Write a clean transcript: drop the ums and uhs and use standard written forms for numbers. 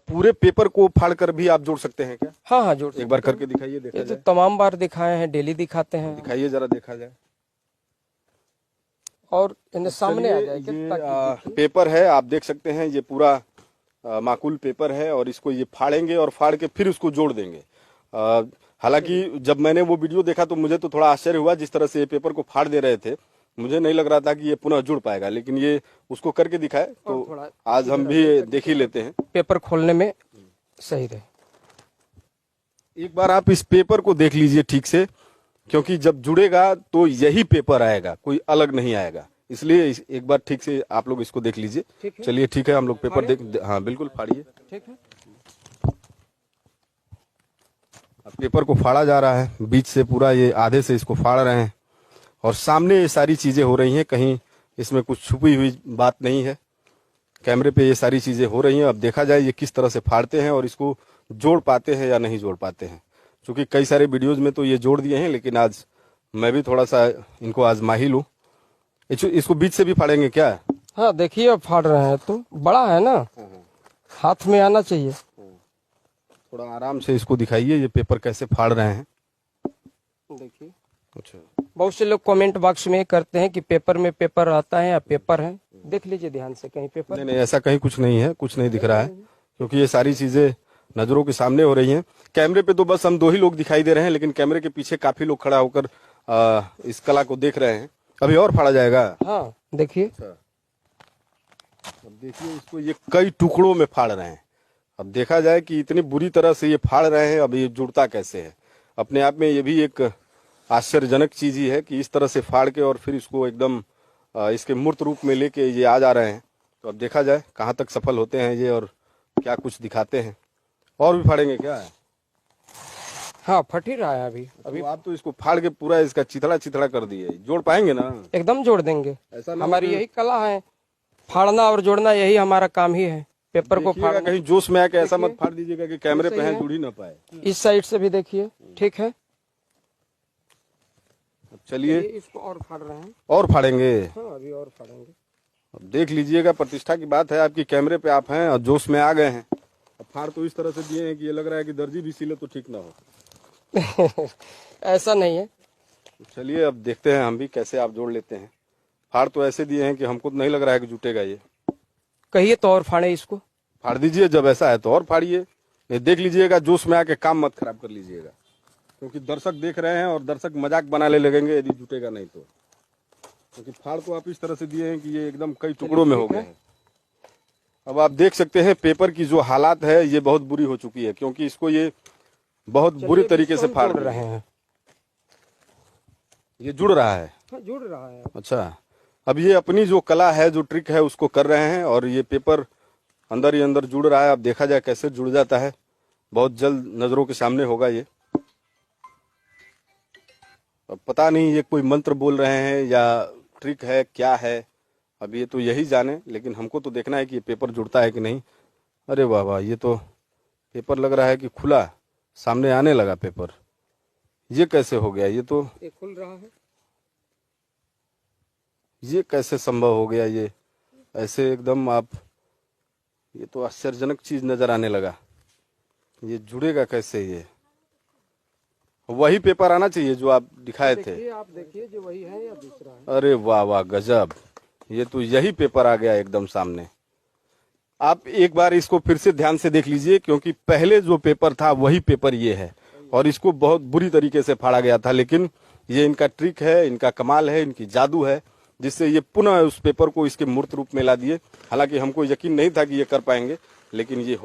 पूरे पेपर को फाड़ कर भी आप जोड़ सकते हैं क्या? हाँ हाँ, जोड़ एक बार करके दिखाइए, देखा ये तो जाए। तमाम बार दिखाए हैं, डेली दिखाते हैं। दिखाइए जरा, देखा जाए। और इन्हें सामने आ जाए ये पेपर है, आप देख सकते हैं, ये पूरा माकूल पेपर है और इसको ये फाड़ेंगे और फाड़ के फिर उसको जोड़ देंगे। हालांकि जब मैंने वो वीडियो देखा तो मुझे तो थोड़ा आश्चर्य हुआ, जिस तरह से ये पेपर को फाड़ दे रहे थे मुझे नहीं लग रहा था कि ये पुनः जुड़ पाएगा, लेकिन ये उसको करके दिखाए तो आज हम भी देख ही लेते हैं। पेपर खोलने में सही रहे। एक बार आप इस पेपर को देख लीजिए ठीक से, क्योंकि जब जुड़ेगा तो यही पेपर आएगा, कोई अलग नहीं आएगा, इसलिए एक बार ठीक से आप लोग इसको देख लीजिए। चलिए ठीक है, हम लोग पेपर हाँ बिल्कुल फाड़िए। ठीक है, अब पेपर को फाड़ा जा रहा है, बीच से पूरा ये आधे से इसको फाड़ रहे हैं और सामने ये सारी चीजें हो रही हैं, कहीं इसमें कुछ छुपी हुई बात नहीं है। कैमरे पे ये सारी चीजें हो रही हैं। अब देखा जाए ये किस तरह से फाड़ते हैं और इसको जोड़ पाते हैं या नहीं जोड़ पाते हैं, क्योंकि कई सारे वीडियोज में तो ये जोड़ दिए हैं, लेकिन आज मैं भी थोड़ा सा इनको आजमा ही लूं। इसको बीच से भी फाड़ेंगे क्या? हाँ देखिए, अब फाड़ रहे हैं तो बड़ा है ना, हाथ में आना चाहिए। थोड़ा आराम से इसको दिखाइए, ये पेपर कैसे फाड़ रहे हैं। देखिए, अच्छा, बहुत से लोग कमेंट बॉक्स में करते हैं कि पेपर में पेपर आता है या पेपर है। देख लीजिए ध्यान से, कहीं पेपर नहीं, ऐसा कहीं कुछ नहीं है, कुछ नहीं दिख रहा है, क्योंकि ये सारी चीजें नजरों के सामने हो रही हैं। कैमरे पे तो बस हम 2 ही लोग दिखाई दे रहे हैं, लेकिन कैमरे के पीछे काफी लोग खड़ा होकर इस कला को देख रहे हैं। अभी और फाड़ा जाएगा। हाँ देखिए, अब देखिए इसको ये कई टुकड़ों में फाड़ रहे हैं। अब देखा जाए कि इतनी बुरी तरह से ये फाड़ रहे हैं, अब ये जुड़ता कैसे है। अपने आप में ये भी एक आश्चर्यजनक चीज ही है कि इस तरह से फाड़ के और फिर इसको एकदम इसके मूर्त रूप में लेके ये आ जा रहे हैं। तो अब देखा जाए कहाँ तक सफल होते हैं ये और क्या कुछ दिखाते हैं। और भी फाड़ेंगे क्या है? हाँ फट ही रहा है अभी। तो आप तो इसको फाड़ के पूरा इसका चिथड़ा चिथड़ा कर दिए, जोड़ पाएंगे ना? एकदम जोड़ देंगे, ऐसा हमारी यही कला है, फाड़ना और जोड़ना, यही हमारा काम ही है। पेपर को फाड़, कहीं जोश में आके ऐसा मत फाड़ दीजिएगा कि कैमरे पे है जुड़ ही ना पाए। इस साइड से भी देखिए, ठीक है। चलिए इसको और फाड़ रहे हैं, और फाड़ेंगे। हाँ अभी और फाड़ेंगे। अब देख लीजिएगा, प्रतिष्ठा की बात है आपकी, कैमरे पे आप हैं और जोश में आ गए हैं। अब फाड़ तो इस तरह से दिए हैं कि ये लग रहा है कि दर्जी भी सिले तो ठीक ना हो। ऐसा नहीं है। चलिए अब देखते हैं हम भी कैसे आप जोड़ लेते हैं। फाड़ तो ऐसे दिए हैं कि हमको नहीं लग रहा है कि जुटेगा ये। कहिए तो और फाड़े इसको। फाड़ दीजिए, जब ऐसा है तो और फाड़िए। नहीं देख लीजिएगा, जोश में आके काम मत खराब कर लीजिएगा, क्योंकि दर्शक देख रहे हैं और दर्शक मजाक बनाने लगेंगे यदि जुटेगा नहीं तो। क्योंकि फाड़ तो आप इस तरह से दिए हैं कि ये एकदम कई टुकड़ों में हो गए हैं। अब आप देख सकते हैं पेपर की जो हालात है ये बहुत बुरी हो चुकी है, क्योंकि इसको ये बहुत बुरी तरीके से फाड़ रहे हैं। ये जुड़ रहा है, जुड़ रहा है। अच्छा, अब ये अपनी जो कला है, जो ट्रिक है, उसको कर रहे हैं और ये पेपर अंदर ही अंदर जुड़ रहा है। अब देखा जाए कैसे जुड़ जाता है, बहुत जल्द नजरों के सामने होगा ये। अब पता नहीं ये कोई मंत्र बोल रहे हैं या ट्रिक है, क्या है, अब ये तो यही जाने, लेकिन हमको तो देखना है कि ये पेपर जुड़ता है कि नहीं। अरे वाह वाह, ये तो पेपर लग रहा है कि खुला सामने आने लगा पेपर। ये कैसे हो गया? ये तो खुल रहा है, ये कैसे संभव हो गया? ये ऐसे एकदम आप, ये तो आश्चर्यजनक चीज नजर आने लगा। ये जुड़ेगा कैसे? ये वही पेपर आना चाहिए जो आप दिखाए थे। आप देखिए जो वही है या दूसरा है। अरे वाह वाह, गजब, ये तो यही पेपर आ गया एकदम सामने। आप एक बार इसको फिर से ध्यान से देख लीजिए, क्योंकि पहले जो पेपर था वही पेपर ये है और इसको बहुत बुरी तरीके से फाड़ा गया था, लेकिन ये इनका ट्रिक है, इनका कमाल है, इनकी जादू है, जिससे ये पुनः उस पेपर को इसके मूर्त रूप में ला दिए। हालांकि हमको यकीन नहीं था कि ये कर पाएंगे, लेकिन ये हो